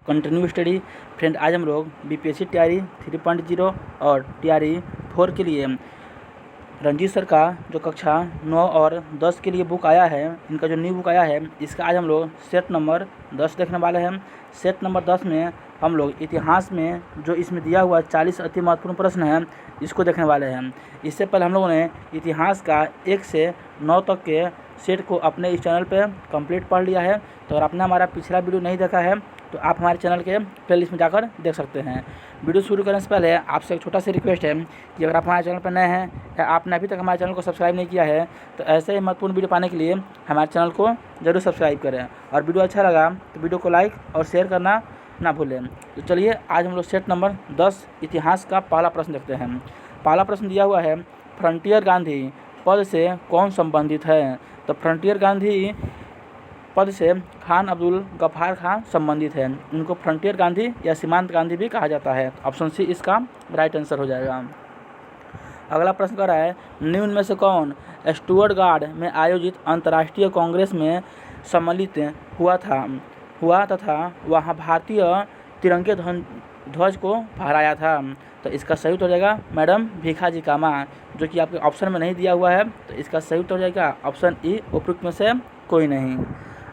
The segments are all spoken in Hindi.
Continue study. फ्रेंड आज हम लोग बीपीएससी तैयारी 3.0 और तैयारी 4 के लिए रंजीत सर का जो कक्षा 9 और 10 के लिए बुक आया है, इनका जो न्यू बुक आया है, इसका आज हम लोग सेट नंबर 10 देखने वाले हैं। सेट नंबर 10 में हम लोग इतिहास में जो इसमें दिया हुआ 40 अति महत्वपूर्ण प्रश्न हैं, इसको देखने वाले हैं। इससे पहले हम लोगों ने इतिहास का 1 से 9 तक के सेट को अपने इस चैनल पे कंप्लीट पढ़ लिया है। तो अगर आपने हमारा पिछला वीडियो नहीं देखा है तो आप हमारे चैनल के प्लेलिस्ट में जाकर देख सकते हैं। वीडियो शुरू करने से पहले आपसे एक छोटा सा रिक्वेस्ट है कि अगर आप हमारे चैनल पर नए हैं या आपने अभी तक हमारे चैनल को सब्सक्राइब नहीं किया है तो ऐसे ही महत्वपूर्ण वीडियो पाने के लिए हमारे चैनल को जरूर सब्सक्राइब करें, और वीडियो अच्छा लगा तो वीडियो को लाइक और शेयर करना ना भूलें। तो चलिए आज हम लोग सेट नंबर 10 इतिहास का पहला प्रश्न देखते हैं। पहला प्रश्न दिया हुआ है, फ्रंटियर गांधी पद से कौन संबंधित है? तो फ्रंटियर गांधी पद से खान अब्दुल गफ्फार खान संबंधित है। उनको फ्रंटियर गांधी या सीमांत गांधी भी कहा जाता है। ऑप्शन सी इसका राइट आंसर हो जाएगा। अगला प्रश्न कर रहा है, निम्न में से कौन स्टुअर्टगार्ड में आयोजित अंतर्राष्ट्रीय कांग्रेस में सम्मिलित हुआ तथा वहां भारतीय तिरंगे ध्वज को फहराया था? तो इसका सही उत्तर हो जाएगा मैडम भीखाजी कामा, जो कि आपके ऑप्शन में नहीं दिया हुआ है। तो इसका सही उत्तर हो जाएगा ऑप्शन ई, उपयुक्त में से कोई नहीं।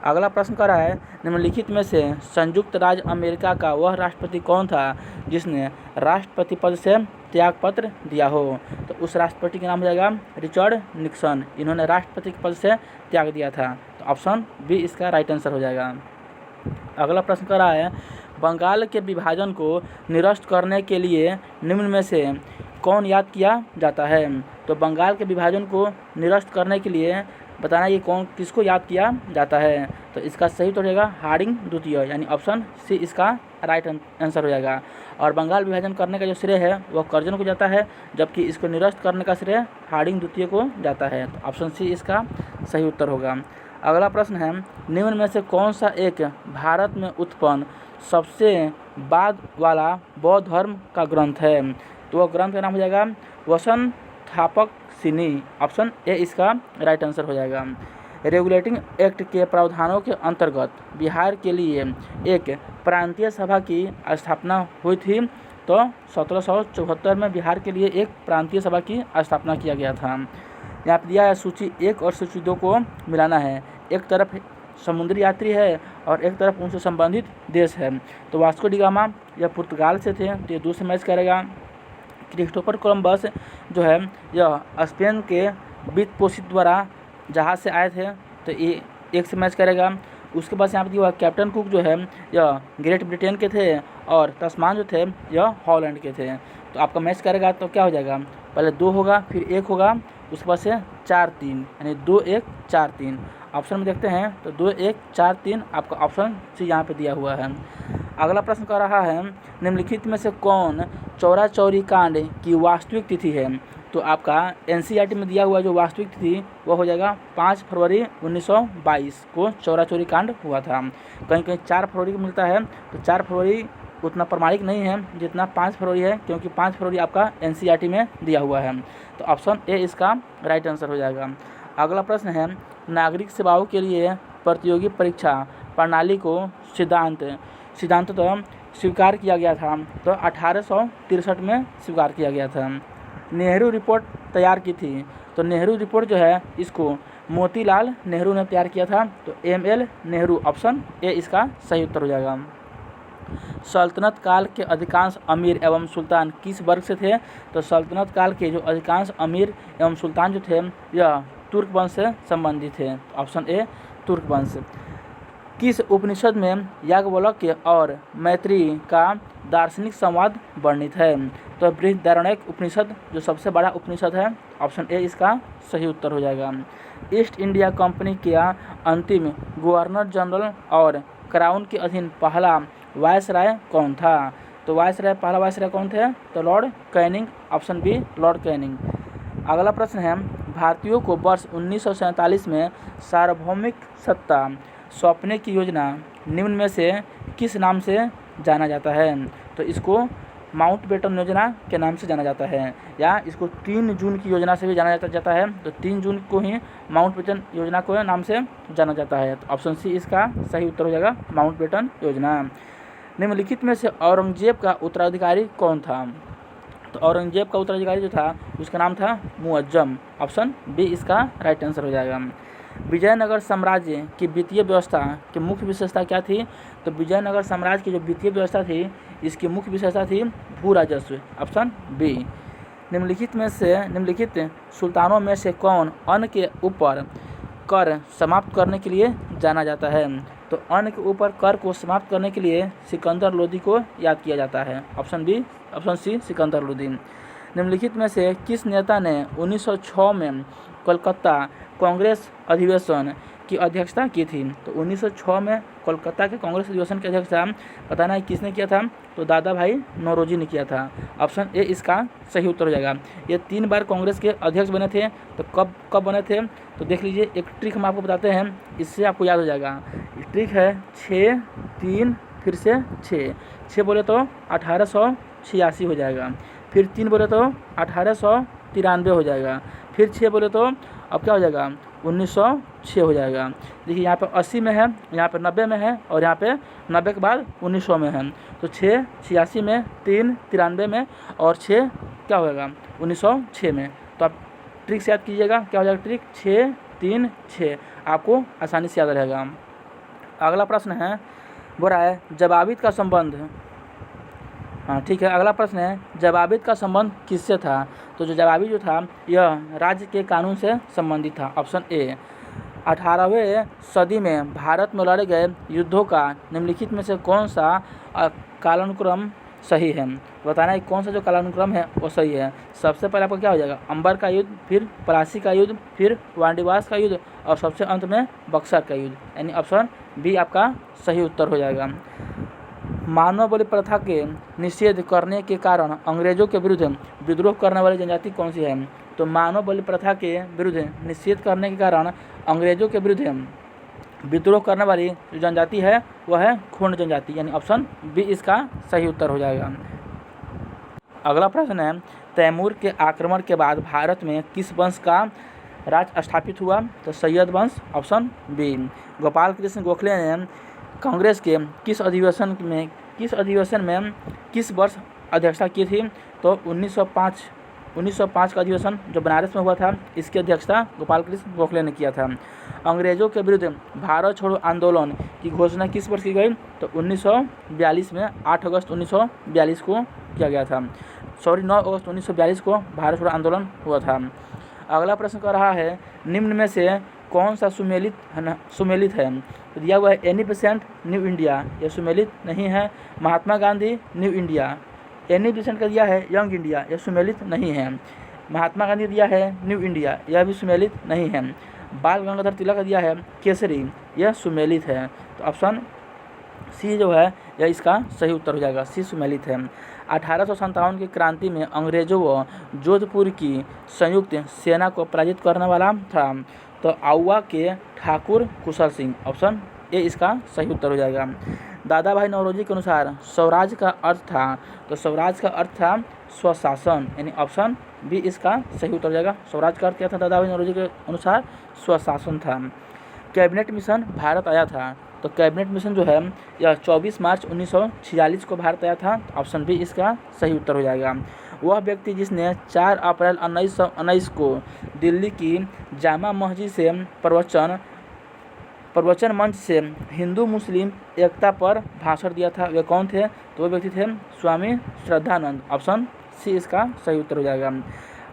अगला प्रश्न कर रहा है, निम्नलिखित में से संयुक्त राज्य अमेरिका का वह राष्ट्रपति कौन था जिसने राष्ट्रपति पद से त्यागपत्र दिया हो? तो उस राष्ट्रपति का नाम हो जाएगा रिचर्ड निक्सन। इन्होंने राष्ट्रपति के पद से त्याग दिया था। तो ऑप्शन बी इसका राइट आंसर हो जाएगा। अगला प्रश्न कर रहा है, बंगाल के विभाजन को निरस्त करने के लिए निम्न में से कौन याद किया जाता है? तो बंगाल के विभाजन को निरस्त करने के लिए बताना ये कौन किसको याद किया जाता है? तो इसका सही तो हो जाएगा हार्डिंग द्वितीय, यानी ऑप्शन सी इसका राइट आंसर हो जाएगा। और बंगाल विभाजन करने का जो श्रेय है वह कर्जन को जाता है, जबकि इसको निरस्त करने का श्रेय हार्डिंग द्वितीय को जाता है। तो ऑप्शन सी इसका सही उत्तर होगा। अगला प्रश्न है, निम्न में से कौन सा एक भारत में उत्पन्न सबसे बाद वाला बौद्ध धर्म का ग्रंथ है? तो वह ग्रंथ का नाम हो जाएगा वसंथापक सिनी। ऑप्शन ए इसका राइट आंसर हो जाएगा। रेगुलेटिंग एक्ट के प्रावधानों के अंतर्गत बिहार के लिए एक प्रांतीय सभा की स्थापना हुई थी। तो 1774 में बिहार के लिए एक प्रांतीय सभा की स्थापना किया गया था। यहाँ पर दिया है सूची 1 और सूची 2 को मिलाना है। एक तरफ समुद्री यात्री है और एक तरफ उनसे संबंधित देश है। तो वास्को डी गामा यह पुर्तगाल से थे, तो ये 2 से मैच करेगा। क्रिस्टोफर कोलंबस जो है यह स्पेन के वित्त पोषित द्वारा जहाज़ से आए थे, तो ये 1 से मैच करेगा। उसके बाद यहाँ पर दिया कैप्टन कुक जो है यह ग्रेट ब्रिटेन के थे, और तस्मान जो थे यह हॉलैंड के थे। तो आपका मैच करेगा तो क्या हो जाएगा, पहले 2 होगा फिर 1 होगा, उसके बाद से 4-3, यानी 2-1-4-3। ऑप्शन में देखते हैं तो 2-1-4-3 आपका ऑप्शन सी यहाँ पे दिया हुआ है। अगला प्रश्न कर रहा है, निम्नलिखित में से कौन चौरा चौरी कांड की वास्तविक तिथि है? तो आपका एनसीईआरटी में दिया हुआ जो वास्तविक तिथि वह हो जाएगा 5 फरवरी 1922 को चौरा चौरी कांड हुआ था। कहीं कहीं 4 फरवरी को मिलता है, तो 4 फरवरी उतना प्रमाणिक नहीं है जितना 5 फरवरी है, क्योंकि 5 फरवरी आपका एनसीईआरटी में दिया हुआ है। तो ऑप्शन ए इसका राइट आंसर हो जाएगा। अगला प्रश्न है, नागरिक सेवाओं के लिए प्रतियोगी परीक्षा प्रणाली को सिद्धांततः स्वीकार किया गया था। तो 1863 में स्वीकार किया गया था। नेहरू रिपोर्ट तैयार की थी। तो नेहरू रिपोर्ट जो है इसको मोतीलाल नेहरू ने तैयार किया था। तो ML नेहरू, ऑप्शन ए इसका सही उत्तर हो जाएगा। सल्तनत काल के अधिकांश अमीर एवं सुल्तान किस वर्ग से थे? तो सल्तनत काल के जो अधिकांश अमीर एवं सुल्तान जो थे यह तुर्क वंश से संबंधित थे। ऑप्शन ए तुर्क वंश। किस उपनिषद में याज्ञवल्क्य और मैत्रेयी का दार्शनिक संवाद वर्णित है? तो बृहदारण्यक उपनिषद जो सबसे बड़ा उपनिषद है। ऑप्शन ए इसका सही उत्तर हो जाएगा। ईस्ट इंडिया कंपनी का अंतिम गवर्नर जनरल और क्राउन के अधीन पहला वायसराय कौन था? तो पहला वायसराय कौन थे? तो Lord Canning, option B Lord Canning. अगला प्रश्न है, भारतीयों को वर्ष 1947 में सार्वभौमिक सत्ता सौंपने की योजना निम्न में से किस नाम से जाना जाता है? तो इसको माउंटबेटन योजना के नाम से जाना जाता है, या इसको 3 जून की योजना से भी जाना जाता है। तो 3 जून को ही माउंटबेटन योजना को नाम से जाना जाता है। तो ऑप्शन सी इसका सही उत्तर हो जाएगा माउंटबेटन योजना। निम्नलिखित में से औरंगजेब का उत्तराधिकारी कौन था? तो औरंगजेब का उत्तराधिकारी जो था उसका नाम था मुअज्जम। ऑप्शन बी इसका राइट आंसर हो जाएगा। विजयनगर साम्राज्य की वित्तीय व्यवस्था की मुख्य विशेषता क्या थी? तो विजयनगर साम्राज्य की जो वित्तीय व्यवस्था थी इसकी मुख्य विशेषता थी भू राजस्व। Option B. निम्नलिखित सुल्तानों में से कौन अन्न के ऊपर कर समाप्त करने के लिए जाना जाता है? तो अन्न के ऊपर कर को समाप्त करने के लिए सिकंदर लोदी को याद किया जाता है। Option C Sikandar Lodi. निम्नलिखित में से किस नेता ने 1906 में कोलकाता कांग्रेस अधिवेशन की अध्यक्षता की थी? तो 1906 में कोलकाता के कांग्रेस अधिवेशन की अध्यक्षता बताना है किसने किया था? तो दादा भाई नौरोजी ने किया था। ऑप्शन ए इसका सही उत्तर हो जाएगा। ये 3 बार कांग्रेस के अध्यक्ष बने थे। तो कब बने थे? तो देख लीजिए, एक ट्रिक हम आपको बताते हैं, इससे आपको याद हो जाएगा। ट्रिक है 6 3 फिर से 6 बोले तो 1886 हो जाएगा, फिर 3 बोले तो 1893 हो जाएगा, फिर 6 बोले तो अब क्या हो जाएगा 1906 हो जाएगा। देखिए यहाँ पे 80 में है, यहाँ पे 90 में है और यहाँ पे 90 के बाद 1900 में है। तो 6 86 में, 3 93 में और 6 क्या होगा 1906 में। तो आप ट्रिक से याद कीजिएगा, क्या हो जाएगा ट्रिक 6 3 6, आपको आसानी से याद रहेगा। अगला प्रश्न है, बोल रहा है जवाबित का संबंध। हाँ ठीक है, अगला प्रश्न है जवाबित का संबंध किससे था? तो जो जवाबी जो था यह राज्य के कानून से संबंधित था। Option A. 18वीं सदी में भारत में लड़े गए युद्धों का निम्नलिखित में से कौन सा कालानुक्रम सही है? बताना है कौन सा जो कालानुक्रम है वो सही है। सबसे पहले आपका क्या हो जाएगा अंबर का युद्ध, फिर प्लासी का युद्ध, फिर वांडीवास का युद्ध और सबसे अंत में बक्सर का युद्ध, यानी ऑप्शन बी आपका सही उत्तर हो जाएगा। मानव बलि प्रथा के निषेध करने के कारण अंग्रेजों के विरुद्ध विद्रोह करने वाली जनजाति कौन सी है? तो मानव बलि प्रथा के विरुद्ध निषेध करने के कारण अंग्रेजों के विरुद्ध विद्रोह करने वाली जो जनजाति है वह है खोंड जनजाति, यानी ऑप्शन बी इसका सही उत्तर हो जाएगा। अगला प्रश्न है तैमूर के आक्रमण के बाद भारत में किस वंश का राज स्थापित हुआ? तो सैयद वंश। Option B. गोपाल कृष्ण गोखले ने कांग्रेस के किस अधिवेशन में किस वर्ष अध्यक्षता की थी? तो 1905 का अधिवेशन जो बनारस में हुआ था इसकी अध्यक्षता गोपाल कृष्ण गोखले ने किया था। अंग्रेजों के विरुद्ध भारत छोड़ो आंदोलन की घोषणा किस वर्ष की गई? तो 1942 में 8 अगस्त 1942 को किया गया था। 9 अगस्त 1942 को भारत छोड़ो आंदोलन हुआ था। अगला प्रश्न कर रहा है निम्न में से कौन सा सुमेलित है? तो दिया हुआ है एनी बेसेंट न्यू इंडिया, यह सुमेलित नहीं है। Mahatma Gandhi New India, Annie Besant का दिया है यंग इंडिया, यह सुमेलित नहीं है। महात्मा गांधी दिया है न्यू इंडिया, यह भी सुमेलित नहीं है। बाल गंगाधर तिलक का दिया है केसरी, यह सुमेलित है। तो ऑप्शन सी जो है यह इसका सही उत्तर हो जाएगा, सी सुमेलित है। 1857 की क्रांति में अंग्रेजों व जोधपुर की संयुक्त सेना को पराजित करने वाला था? तो आउवा के ठाकुर कुशल सिंह, ऑप्शन ए इसका सही उत्तर हो जाएगा। दादा भाई नौरोजी के अनुसार स्वराज का अर्थ था? तो स्वराज का अर्थ था स्वशासन, यानी ऑप्शन बी इसका सही उत्तर हो जाएगा। स्वराज का अर्थ क्या था दादा भाई नौरोजी के अनुसार? स्वशासन था। कैबिनेट मिशन भारत आया था? तो कैबिनेट मिशन जो है यह 24 मार्च 1946 को भारत आया था। ऑप्शन बी इसका सही उत्तर हो जाएगा। वह व्यक्ति जिसने 4 अप्रैल 1919 को दिल्ली की जामा मस्जिद से प्रवचन मंच से हिंदू मुस्लिम एकता पर भाषण दिया था, वे कौन थे? तो वो व्यक्ति थे स्वामी श्रद्धानंद। ऑप्शन सी इसका सही उत्तर हो जाएगा।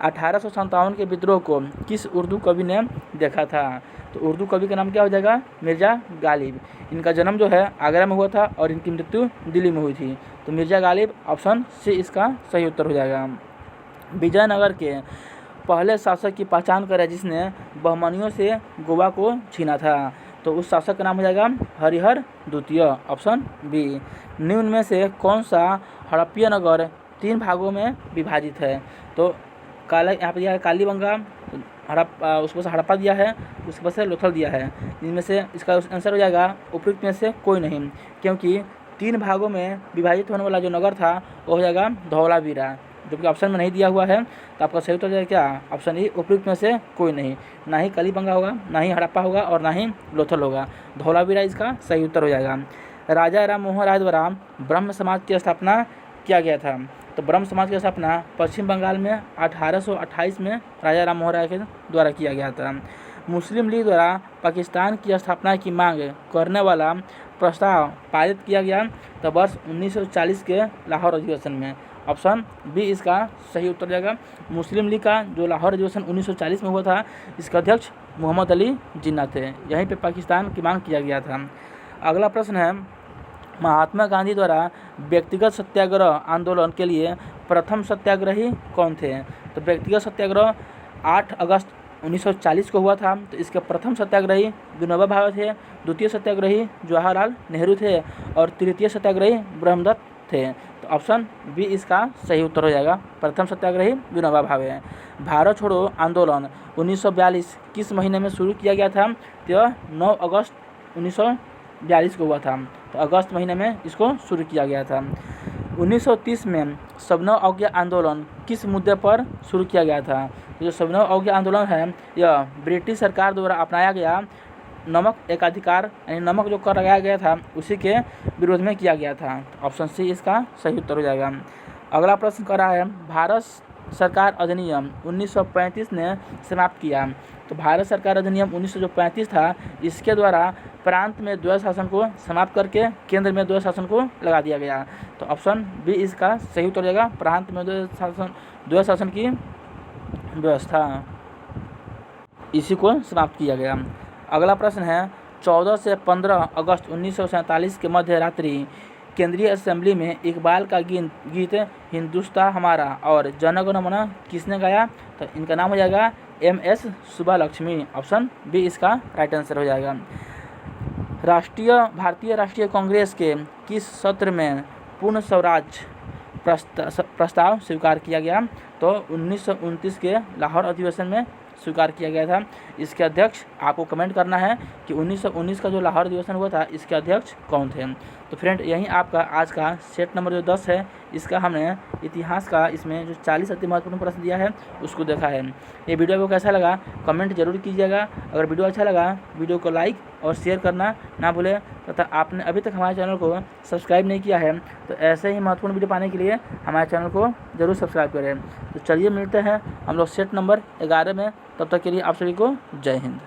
1857 के विद्रोह को किस उर्दू कवि ने देखा था? तो उर्दू कवि का नाम क्या हो जाएगा? मिर्ज़ा गालिब। इनका जन्म जो है आगरा में हुआ था और इनकी मृत्यु दिल्ली में हुई थी। तो मिर्ज़ा गालिब, ऑप्शन सी इसका सही उत्तर हो जाएगा। विजयनगर के पहले शासक की पहचान करें जिसने बहमनियों से गोवा को छीना था? तो उस शासक का नाम हो जाएगा हरिहर द्वितीय, ऑप्शन बी। निम्न में से कौन सा हड़प्पा नगर 3 भागों में विभाजित है? तो यहाँ पर दिया है कालीबंगा, उसके पास हड़प्पा दिया है, उसके पास लोथल दिया है। इनमें से इसका आंसर हो जाएगा उपयुक्त में से कोई नहीं, क्योंकि 3 भागों में विभाजित होने वाला जो नगर था वो हो जाएगा धौलावीरा, जो कि ऑप्शन में नहीं दिया हुआ है। तो आपका सही उत्तर हो जाएगा क्या? ऑप्शन ई, उपयुक्त में से कोई नहीं। ना ही कालीबंगा होगा, ना ही हड़प्पा होगा और ना ही लोथल होगा। धौलावीरा इसका सही उत्तर हो जाएगा। राजा राम मोहन राय द्वारा ब्रह्म समाज की स्थापना किया गया था। तो ब्रह्म समाज की स्थापना पश्चिम बंगाल में 1828 में राजा राम मोहन राय के द्वारा किया गया था। मुस्लिम लीग द्वारा पाकिस्तान की स्थापना की मांग करने वाला प्रस्ताव पारित किया गया तो वर्ष 1940 के लाहौर अधिवेशन में। ऑप्शन बी इसका सही उत्तर जाएगा। मुस्लिम लीग का जो लाहौर अधिवेशन 1940 में हुआ था, इसका अध्यक्ष मोहम्मद अली जिन्ना थे। यहीं पे पाकिस्तान की मांग किया गया था। अगला प्रश्न है, महात्मा गांधी द्वारा व्यक्तिगत सत्याग्रह आंदोलन के लिए प्रथम सत्याग्रही कौन थे? तो व्यक्तिगत सत्याग्रह 8 अगस्त 1940 को हुआ था। तो इसके प्रथम सत्याग्रही विनोबा भावे थे, द्वितीय सत्याग्रही जवाहरलाल नेहरू थे और तृतीय सत्याग्रही ब्रह्मदत्त थे। तो ऑप्शन बी इसका सही उत्तर हो जाएगा। प्रथम सत्याग्रही विनोबा भावे। भारत छोड़ो आंदोलन 1942 किस महीने में शुरू किया गया था? तो 9 अगस्त 1942 को हुआ था। तो अगस्त महीने में इसको शुरू किया गया था। 1930 में सबनव अवज्ञा आंदोलन किस मुद्दे पर शुरू किया गया था? तो जो सबनव अवज्ञा आंदोलन है, यह ब्रिटिश सरकार द्वारा अपनाया गया नमक एकाधिकार यानी नमक जो कर लगाया गया था उसी के विरोध में किया गया था। ऑप्शन सी इसका सही उत्तर हो जाएगा। अगला प्रश्न कर रहा है, भारत सरकार अधिनियम 1935 ने समाप्त किया। तो भारत सरकार अधिनियम 1935 था, इसके द्वारा प्रांत में द्वैध शासन को समाप्त करके केंद्र में द्वैध शासन को लगा दिया गया। तो ऑप्शन बी इसका सही उत्तर हो जाएगा। प्रांत में द्वैध शासन की व्यवस्था इसी को समाप्त किया गया। अगला प्रश्न है, 14 से 15 अगस्त 1947 के मध्य रात्रि केंद्रीय असेंबली में इकबाल का गीत हिंदुस्तान हमारा और जन गण मन किसने गाया? तो इनका नाम हो जाएगा MS सुब्बालक्ष्मी। ऑप्शन बी इसका राइट आंसर हो जाएगा। भारतीय राष्ट्रीय कांग्रेस के किस सत्र में पूर्ण स्वराज प्रस्ताव स्वीकार किया गया? तो 1929 के लाहौर अधिवेशन में स्वीकार किया गया था। इसके अध्यक्ष आपको कमेंट करना है कि 1919 का जो लाहौर अधिवेशन हुआ था इसके अध्यक्ष कौन थे। तो फ्रेंड, यहीं आपका आज का सेट नंबर जो 10 है, इसका हमने इतिहास का इसमें जो 40 अति महत्वपूर्ण प्रश्न दिया है उसको देखा है। ये वीडियो आपको कैसा लगा कमेंट जरूर कीजिएगा। अगर वीडियो अच्छा लगा वीडियो को लाइक और शेयर करना ना भूलें तथा आपने अभी तक हमारे चैनल को सब्सक्राइब नहीं किया है तो ऐसे ही महत्वपूर्ण वीडियो पाने के लिए हमारे चैनल को जरूर सब्सक्राइब करें। तो चलिए मिलते हैं हम लोग सेट नंबर 11 में। तब तक के लिए आप सभी को जय हिंद।